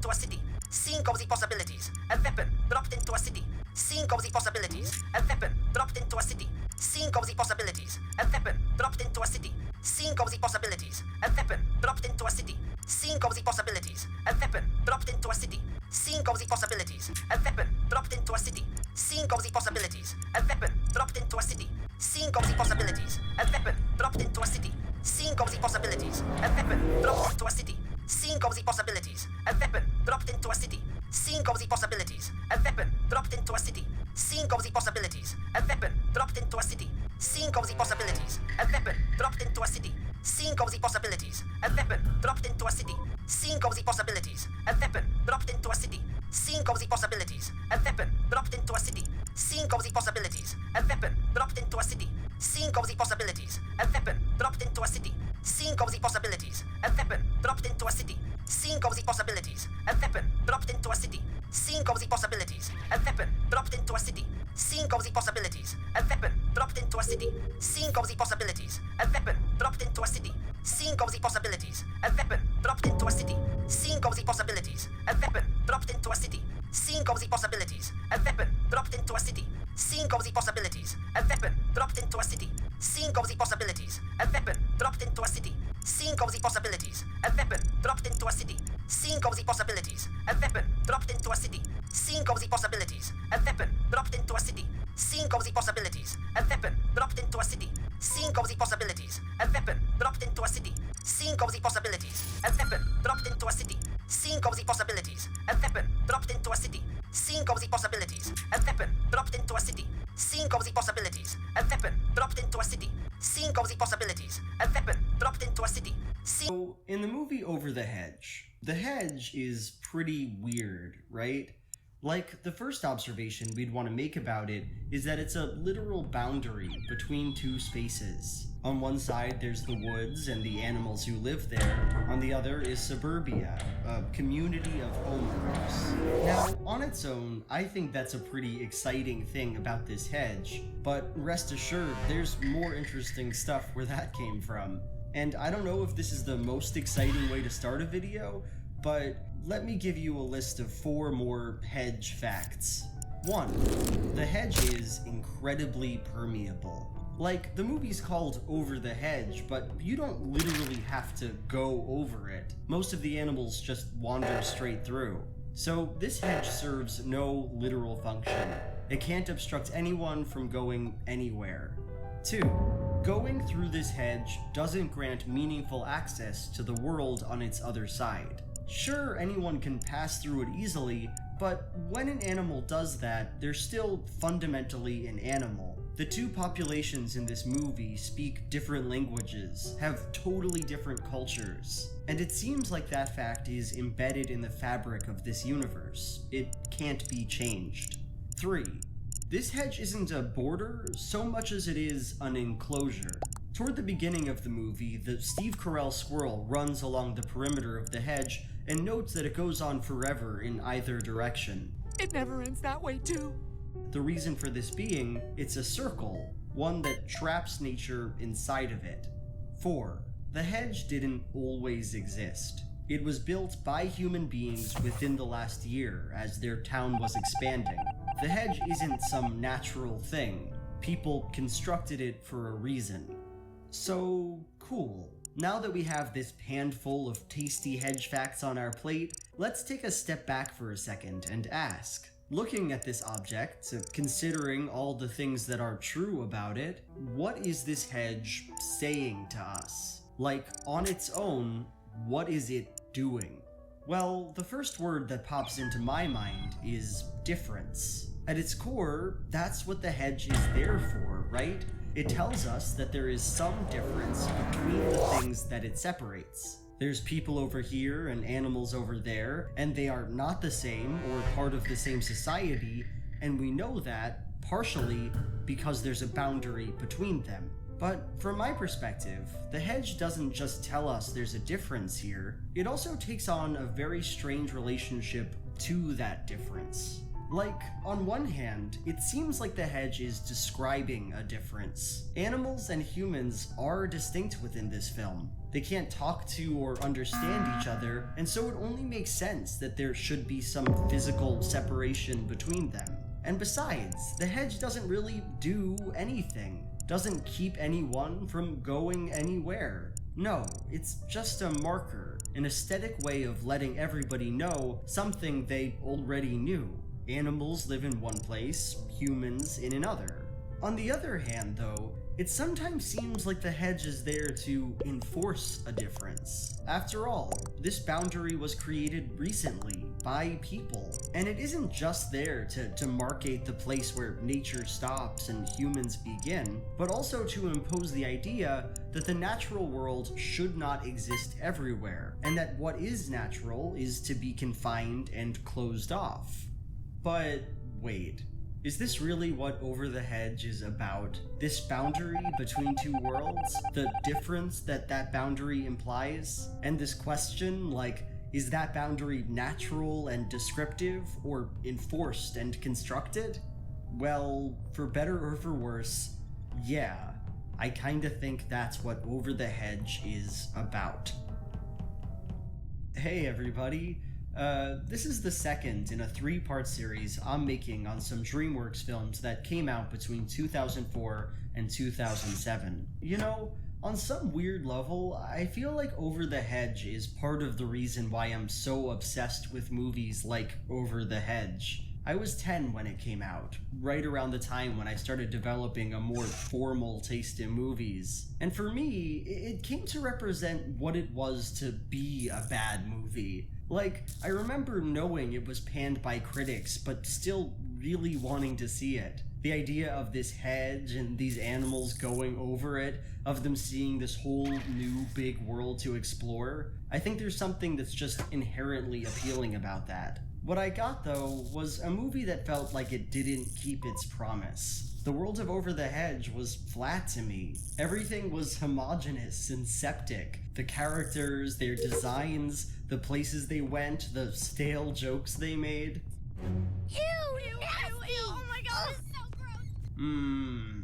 into a city. Think of the possibilities. A weapon dropped into a city. Think of the possibilities. A weapon dropped into a city. Think of the possibilities. A weapon dropped into a city. Think of the possibilities. A weapon dropped into a city. Think of the possibilities. A weapon dropped into a city. Think of the possibilities. A weapon dropped into a city. Think of the possibilities. A weapon dropped into a city. Think of the possibilities. A weapon dropped into a city. Think of the possibilities. A weapon dropped into a city. Think of the possibilities. A weapon dropped into a city. Think of the possibilities. A weapon dropped into a city. Think of the possibilities. A weapon dropped into a city. Think of the possibilities. A weapon dropped into a city. Think of the possibilities. A weapon dropped into a city. Think of the possibilities. A weapon dropped into a city. Think of the possibilities. A weapon dropped into a city. Think of the possibilities. A weapon dropped into a city. Think of the possibilities. A weapon dropped into a city. Think of the possibilities. A weapon dropped into a city. Think of the possibilities. A weapon dropped into a city. Think of the possibilities. A weapon dropped into a city. Think of the possibilities. A weapon dropped into a city. Think of the possibilities. A weapon dropped into a city. Think of the possibilities. A weapon dropped into a city. Think of the possibilities. A weapon dropped into a city. Think of the possibilities. A weapon dropped into a city. Think of the possibilities. A weapon dropped into a city. Think of the possibilities. A weapon dropped into a city. Think of the possibilities. A weapon dropped into a city. Think of the possibilities. A weapon dropped into a city. Think of the possibilities. A weapon dropped into a city. Think of the possibilities. A weapon dropped into a city. Think of the possibilities. A weapon dropped into a city. Think of the possibilities. A weapon dropped into a city. Think of the possibilities. A weapon dropped into a city. Think of the possibilities. A weapon dropped into a city. Think of the possibilities. A weapon dropped into a city. Think of the possibilities. A weapon dropped into a city. So, in the movie Over the Hedge is pretty weird, right? Like, the first observation we'd want to make about it is that it's a literal boundary between two spaces. On one side, there's the woods and the animals who live there. On the other is suburbia, a community of homeowners. Now, on its own, I think that's a pretty exciting thing about this hedge, but rest assured, there's more interesting stuff where that came from. And I don't know if this is the most exciting way to start a video, but let me give you a list of 4 more hedge facts. 1. The hedge is incredibly permeable. Like, the movie's called Over the Hedge, but you don't literally have to go over it. Most of the animals just wander straight through. So this hedge serves no literal function. It can't obstruct anyone from going anywhere. 2. Going through this hedge doesn't grant meaningful access to the world on its other side. Sure, anyone can pass through it easily, but when an animal does that, they're still fundamentally an animal. The two populations in this movie speak different languages, have totally different cultures, and it seems like that fact is embedded in the fabric of this universe. It can't be changed. 3. This hedge isn't a border so much as it is an enclosure. Toward the beginning of the movie, the Steve Carell squirrel runs along the perimeter of the hedge and notes that it goes on forever in either direction. It never ends that way too. The reason for this being, it's a circle, one that traps nature inside of it. 4. The hedge didn't always exist. It was built by human beings within the last year as their town was expanding. The hedge isn't some natural thing. People constructed it for a reason. So, cool. Now that we have this handful of tasty hedge facts on our plate, let's take a step back for a second and ask, looking at this object, considering all the things that are true about it, what is this hedge saying to us? Like, on its own, what is it doing? Well, the first word that pops into my mind is difference. At its core, that's what the hedge is there for, right? It tells us that there is some difference between the things that it separates. There's people over here and animals over there, and they are not the same or part of the same society, and we know that, partially, because there's a boundary between them. But from my perspective, the hedge doesn't just tell us there's a difference here, it also takes on a very strange relationship to that difference. Like, on one hand, it seems like the hedge is describing a difference. Animals and humans are distinct within this film. They can't talk to or understand each other, and so it only makes sense that there should be some physical separation between them. And besides, the hedge doesn't really do anything, doesn't keep anyone from going anywhere. No, it's just a marker, an aesthetic way of letting everybody know something they already knew. Animals live in one place, humans in another. On the other hand, though, it sometimes seems like the hedge is there to enforce a difference. After all, this boundary was created recently by people, and it isn't just there to demarcate the place where nature stops and humans begin, but also to impose the idea that the natural world should not exist everywhere, and that what is natural is to be confined and closed off. But wait, is this really what Over the Hedge is about? This boundary between two worlds? The difference that boundary implies? And this question, like, is that boundary natural and descriptive, or enforced and constructed? Well, for better or for worse, yeah, I kinda think that's what Over the Hedge is about. Hey everybody. This is the second in a 3-part series I'm making on some DreamWorks films that came out between 2004 and 2007. You know, on some weird level, I feel like Over the Hedge is part of the reason why I'm so obsessed with movies like Over the Hedge. I was 10 when it came out, right around the time when I started developing a more formal taste in movies. And for me, it came to represent what it was to be a bad movie. Like, I remember knowing it was panned by critics, but still really wanting to see it. The idea of this hedge and these animals going over it, of them seeing this whole new big world to explore, I think there's something that's just inherently appealing about that. What I got, though, was a movie that felt like it didn't keep its promise. The world of Over the Hedge was flat to me. Everything was homogenous and septic. The characters, their designs, the places they went, the stale jokes they made. Ew, nasty! Oh my god, it's so gross!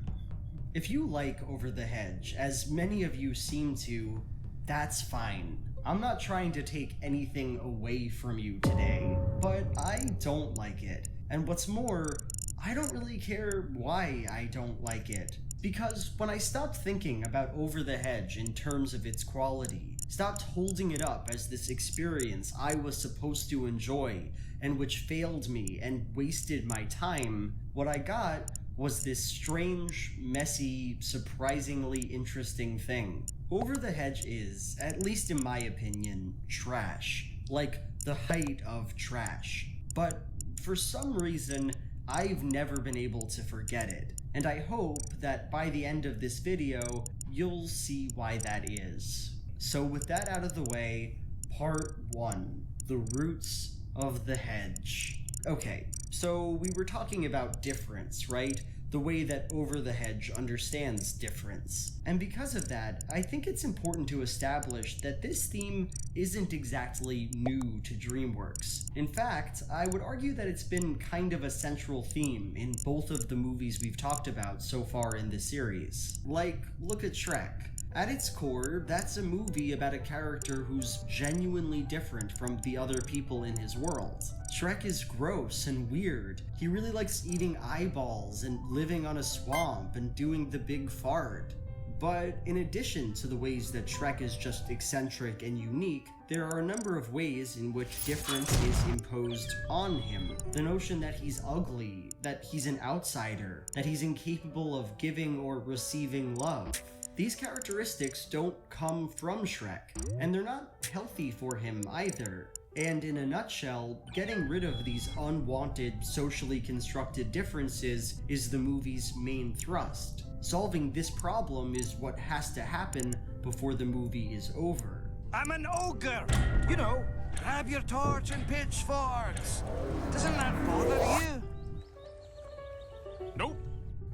If you like Over the Hedge, as many of you seem to, that's fine. I'm not trying to take anything away from you today, but I don't like it. And what's more, I don't really care why I don't like it. Because when I stopped thinking about Over the Hedge in terms of its quality, stopped holding it up as this experience I was supposed to enjoy, and which failed me and wasted my time, what I got was this strange, messy, surprisingly interesting thing. Over the Hedge is, at least in my opinion, trash. Like, the height of trash. But for some reason, I've never been able to forget it. And I hope that by the end of this video, you'll see why that is. So with that out of the way, part 1, the roots of the hedge. Okay, so we were talking about difference, right? The way that Over the Hedge understands difference. And because of that, I think it's important to establish that this theme isn't exactly new to DreamWorks. In fact, I would argue that it's been kind of a central theme in both of the movies we've talked about so far in the series. Like, look at Shrek. At its core, that's a movie about a character who's genuinely different from the other people in his world. Shrek is gross and weird. He really likes eating eyeballs and living on a swamp and doing the big fart. But in addition to the ways that Shrek is just eccentric and unique, there are a number of ways in which difference is imposed on him. The notion that he's ugly, that he's an outsider, that he's incapable of giving or receiving love. These characteristics don't come from Shrek, and they're not healthy for him either. And in a nutshell, getting rid of these unwanted, socially constructed differences is the movie's main thrust. Solving this problem is what has to happen before the movie is over. I'm an ogre! You know, grab your torch and pitchforks! Doesn't that bother you? Nope.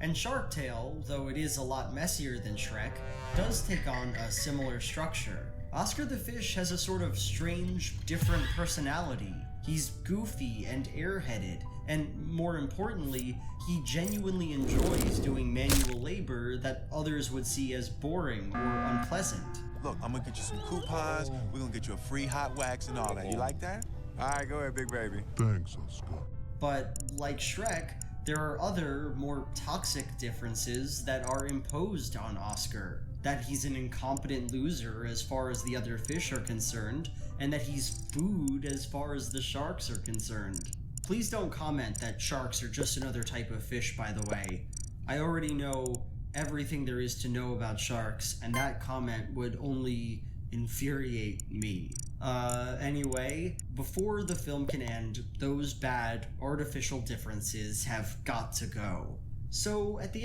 And Shark Tale, though it is a lot messier than Shrek, does take on a similar structure. Oscar the Fish has a sort of strange, different personality. He's goofy and airheaded, And more importantly, he genuinely enjoys doing manual labor that others would see as boring or unpleasant. Look, I'm gonna get you some coupons. We're gonna get you a free hot wax and all that. You like that? All right, go ahead, big baby. Thanks, Oscar. But like Shrek, there are other, more toxic differences that are imposed on Oscar. That he's an incompetent loser as far as the other fish are concerned, and that he's food as far as the sharks are concerned. Please don't comment that sharks are just another type of fish, by the way. I already know everything there is to know about sharks, and that comment would only infuriate me. Anyway, before the film can end, those bad, artificial differences have got to go. So, at the